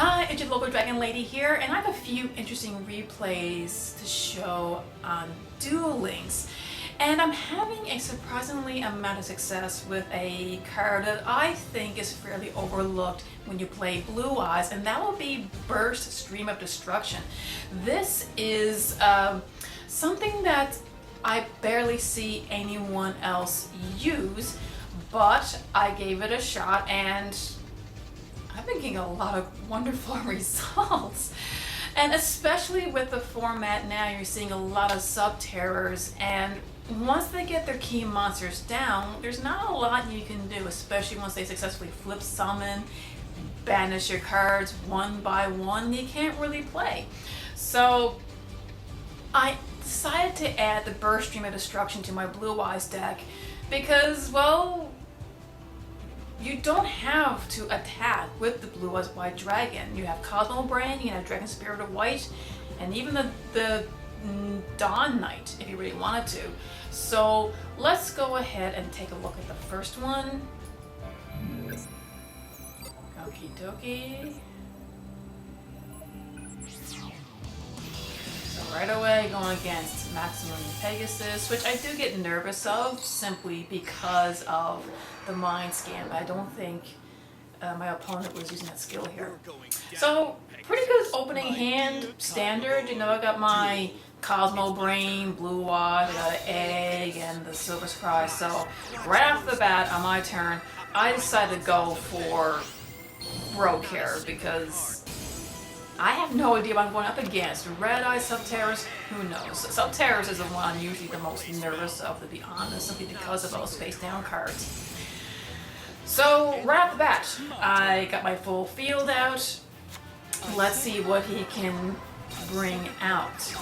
Hi, it's your local dragon lady here, and I have a few interesting replays to show on Duel Links. And I'm having a surprisingly amount of success with a card that I think is fairly overlooked when you play Blue Eyes, and that will be Burst Stream of Destruction. This is something that I barely see anyone else use, but I gave it a shot and I've been getting a lot of wonderful results. And especially with the format now, you're seeing a lot of subterrors, and once they get their key monsters down, there's not a lot you can do, especially once they successfully flip summon, banish your cards one by one. You can't really play. So I decided to add the Burst Stream of Destruction to my Blue Eyes deck because, well, you don't have to attack with the Blue Eyes White Dragon. You have Cosmo Brain, you have Dragon Spirit of White, and even the Dawn Knight if you really wanted to. So let's go ahead and take a look at the first one. Okie dokie. So right away going against Maximum Pegasus, which I do get nervous of simply because of the Mind Scan, but I don't think my opponent was using that skill here. So pretty good opening hand, standard. You know, I got my Cosmo Brain, Blue Eyes, I got an Egg, and the Silver Scry. So right off the bat on my turn, I decided to go for Broke here because I have no idea what I'm going up against. Red Eye Subterrors, who knows? Subterrors is the one I'm usually the most nervous of, to be honest, simply because of those face down cards. So right off the bat, I got my full field out. Let's see what he can bring out.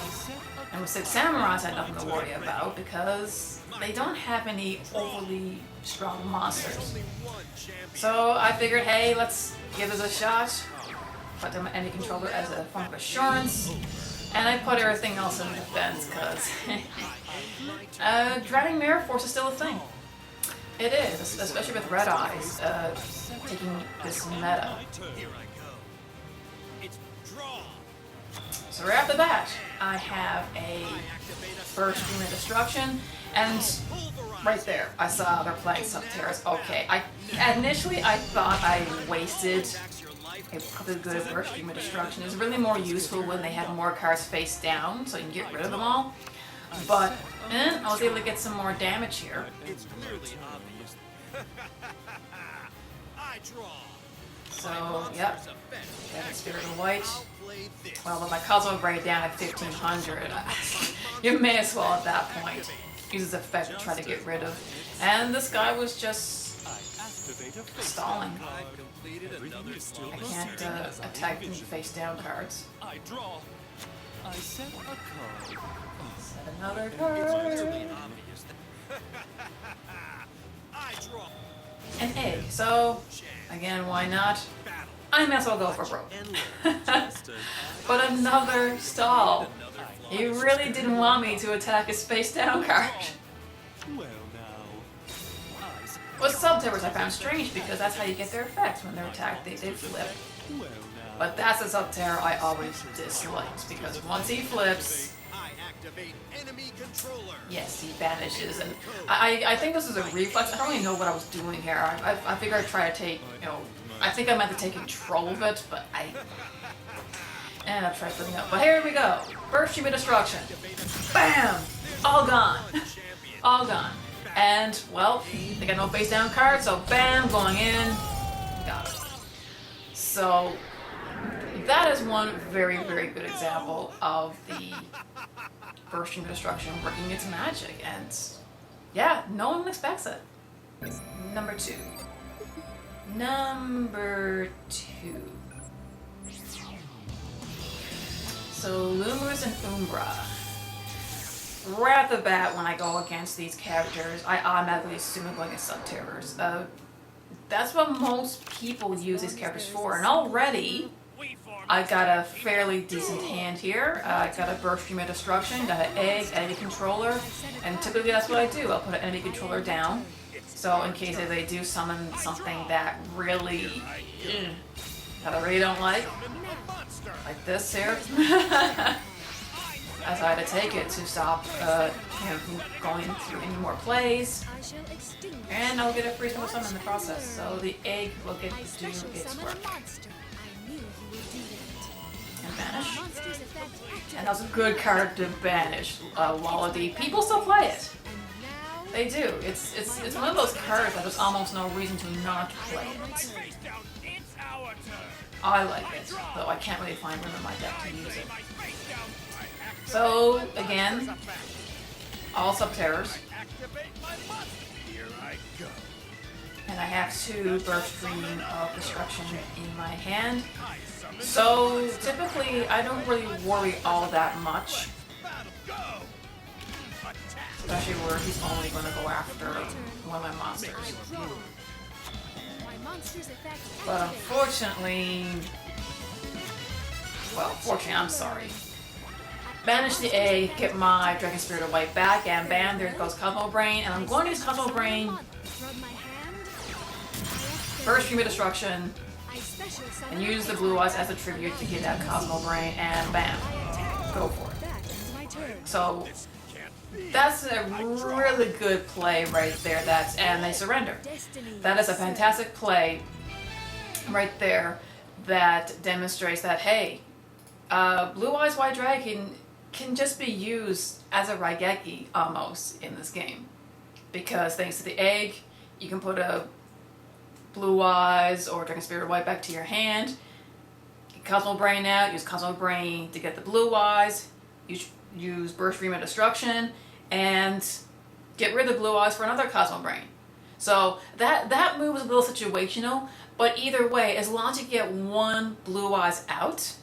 And with 6 Samurais, I had nothing to worry about because they don't have any overly strong monsters. So I figured, hey, let's give this a shot. Put them enemy controller as a form of assurance, and I put everything else in defense because Driving Mirror Force is still a thing. It is, especially with Red Eyes taking this meta. So right off the bat, I have a Burst Stream of Destruction, and right there, I saw they're playing Subterrors. Okay, initially I thought I wasted a probably good Burst Stream of Destruction. It's really more useful when they have more cards face down, so you can get rid of them all. But I was able to get some more damage here. So, yep, Dragon Spirit of White. Well, with my Cosmo Braid down at 1500, you may as well at that point use his effect to try to get rid of. And this guy was just stalling. I can't attack them face down cards. Set another card. An Egg. So, again, why not? I may as well go for Broke. But another stall. He really didn't want me to attack his face down card. With Subterrors I found strange because that's how you get their effects. When they're attacked, they flip. But that's a Subterror I always disliked because once he flips, yes, he vanishes. And I think this is a reflex. I don't really know what I was doing here. I figured I'd try to take, I think I meant to take control of it, but and I'll try flipping up. But here we go. Burst Stream of Destruction. Bam! All gone. All gone. And, well, they got no face down card, so bam, going in. Got it. So, that is one very, very good example of the Burst Stream of Destruction working its magic. And, yeah, no one expects it. Number two. So, Lumos and Umbra. Right off the bat, when I go against these characters, I automatically assume I'm going against Subterrors. That's what most people use these characters for, and already I got a fairly decent hand here. I got a Burst Stream of Destruction, got an Egg, enemy controller, and typically that's what I do. I'll put an enemy controller down, so in case they do summon something that really that I really don't like this here. As I had to take it to stop him from going through any more plays. And I'll get a free single summon in the process, so the egg will get to do its work. And banish. And that's a good card to banish, Wallaby. People still play it. They do. It's one of those cards that there's almost no reason to not play it. I like it, though I can't really find room in my deck to use it. So, again, all subterrors. And I have 2 Burst Stream of Destruction in my hand. So, typically, I don't really worry all that much. Especially where he's only going to go after one of my monsters. But unfortunately... Well, fortunately, I'm sorry. Banish the egg, get my Dragon Spirit of White back, and bam, there goes Cosmo Brain. And I'm going to use Cosmo Brain, First Stream of Destruction, and use the Blue Eyes as a tribute to get that Cosmo Brain, and bam, go for it. So, that's a really good play right there, and they surrender. That is a fantastic play right there that demonstrates that, hey, Blue Eyes White Dragon can just be used as a Raigeki almost in this game. Because thanks to the egg, you can put a Blue Eyes or Dragon Spirit White back to your hand, get Cosmo Brain out, use Cosmo Brain to get the Blue Eyes, use Burst Stream of Destruction, and get rid of the Blue Eyes for another Cosmo Brain. So that move is a little situational, but either way, as long as you get one Blue Eyes out,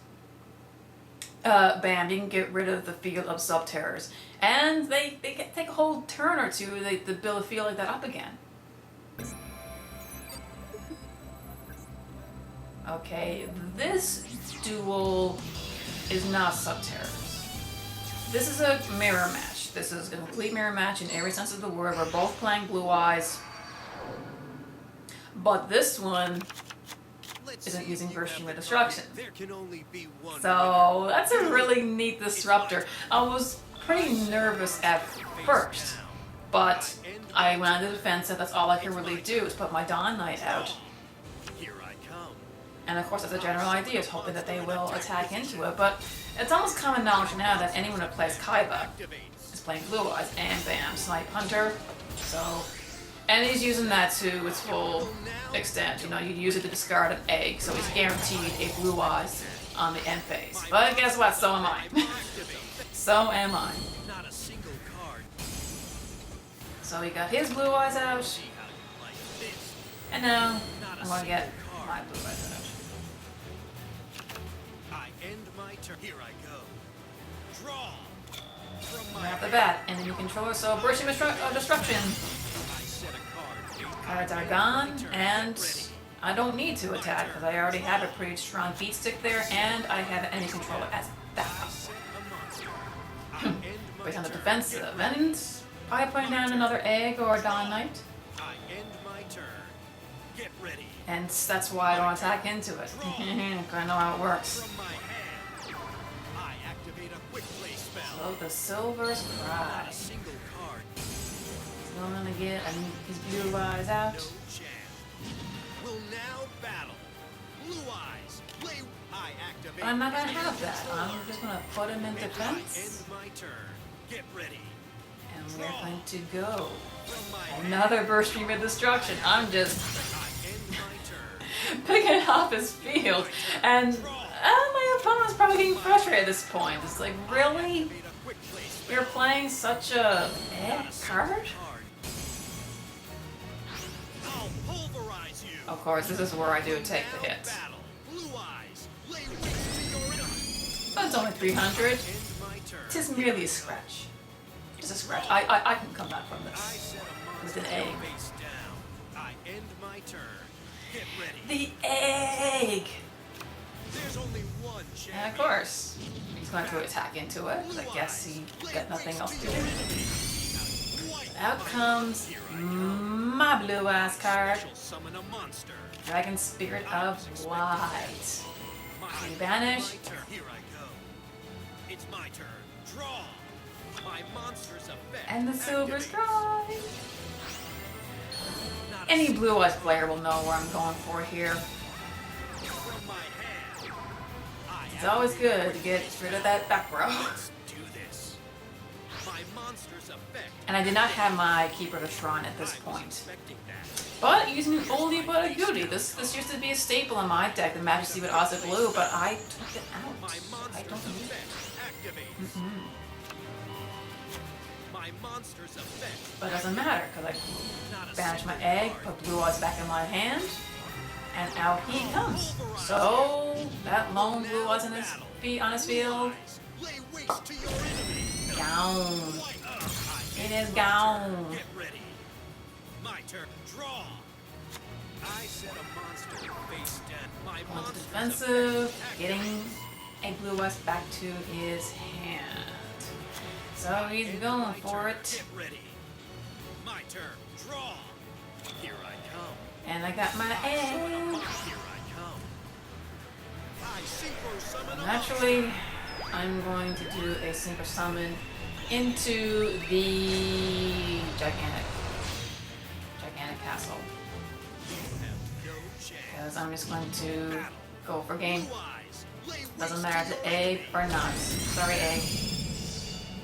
bam, you can get rid of the field of subterrors. And they take a whole turn or two to build a field like that up again. Okay, this duel is not subterrors. This is a mirror match. This is a complete mirror match in every sense of the word. We're both playing Blue Eyes. But this one isn't using Burst Stream of Destruction. So that's a really neat disruptor. I was pretty nervous at first, but I went on the defensive. That's all I can really do is put my Dawn Knight out. And of course, that's a general idea, is hoping that they will attack into it. But it's almost common knowledge now that anyone who plays Kaiba is playing Blue Eyes, and bam, Snipe Hunter. So, and he's using that to its full extent. You know, you'd use it to discard an egg, so he's guaranteed a Blue Eyes on the end phase. But guess what? So am I. So am I. So he got his Blue Eyes out, and now I'm gonna get my Blue Eyes out. Here I go. Draw. Right off the bat, and then you control, so Bursting Destruction. Cards are gone, and I don't need to attack because I already have a pretty strong beat stick there, and I have an enemy controller as backup. Based on the defensive, and probably putting down another egg or a Dawn Knight. And that's why I don't attack into it. Because I know how it works. So the Silver's Cry. He's going to get his Blue Eyes out. But I'm not going to have that. I'm just going to put him in defense. And we're going to go. Another Burst Stream of Destruction. I'm just picking off his field. And my opponent's probably getting frustrated at this point. It's like, really? You're playing such a card? Of course, this is where I do take the hit. But it's only 300. Tis merely a scratch. Just a scratch. I can come back from this with an egg. The egg! And of course, he's going to attack into it, because I guess he got nothing else to do. out comes my blue eyes card, Shall summon a monster. Dragon Spirit of Light. You banish. My turn. Here I go. It's my turn. Draw. My monster's effect. And the Silver activates. Sky. Not a Any blue eyes player will know where I'm going for here. from my hand. It's always good to get rid of that back row. Let's do this. My monster's effect. And I did not have my Keeper of the Shrine at this I was point. expecting that. But using an oldie but a goodie. This used to be a staple in my deck, the Majesty with Ozzy Blue, but I took it out. My I monster's don't need it. effect activates. My monster's effect. But it doesn't matter, because Not I a banish my single egg, card. put blue eyes back in my hand, and out he comes. So that lone blue eyes in his on his field, Lay waste to your enemy. gone. Light up. It is gone. Get ready. My turn. Draw. I set a monster face down. My Going to monster's defensive, effect getting activates. a blue eyes back to his hand. So he's going My for turn. it. Get ready. My turn. Draw. Here I come. And I got my Summon a egg. monster. Here I come. I synchro summon a Naturally, I'm going to do a synchro summon into the gigantic castle. No chance. Because I'm just going to go for game. Blue eyes. Lay Doesn't waste matter to to your egg or not. Sorry, egg.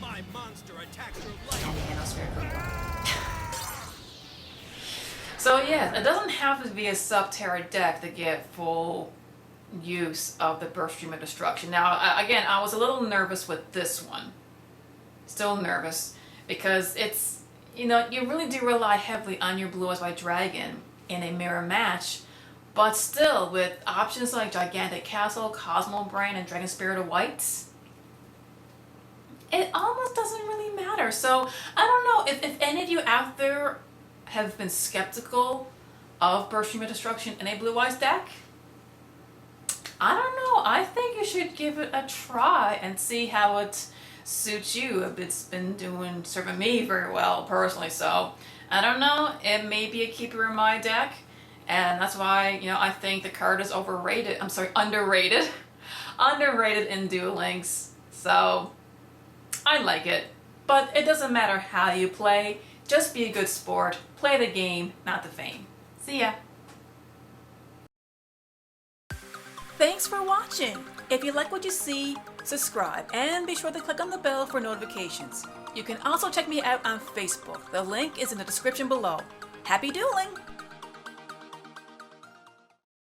My monster attacks your And light. the Nano Spirit Cooker. So yeah, it doesn't have to be a subterror deck to get full use of the Burst Stream of Destruction. Now, again, I was a little nervous with this one. Still nervous because it's, you know, you really do rely heavily on your Blue Eyes White Dragon in a mirror match, but still with options like Gigantic Castle, Cosmo Brain, and Dragon Spirit of Whites, it almost doesn't really matter. So I don't know if any of you out there have been skeptical of Burst Stream of Destruction in a Blue Eyes deck. I don't know. I think you should give it a try and see how it suits you. It's been serving me very well personally. So I don't know. It may be a keeper in my deck, and that's why, you know, I think the card is overrated. I'm sorry, underrated. Underrated in Duel Links. So I like it, but it doesn't matter how you play. Just be a good sport. Play the game, not the fame. See ya. Thanks for watching. If you like what you see, subscribe and be sure to click on the bell for notifications. You can also check me out on Facebook. The link is in the description below. Happy dueling!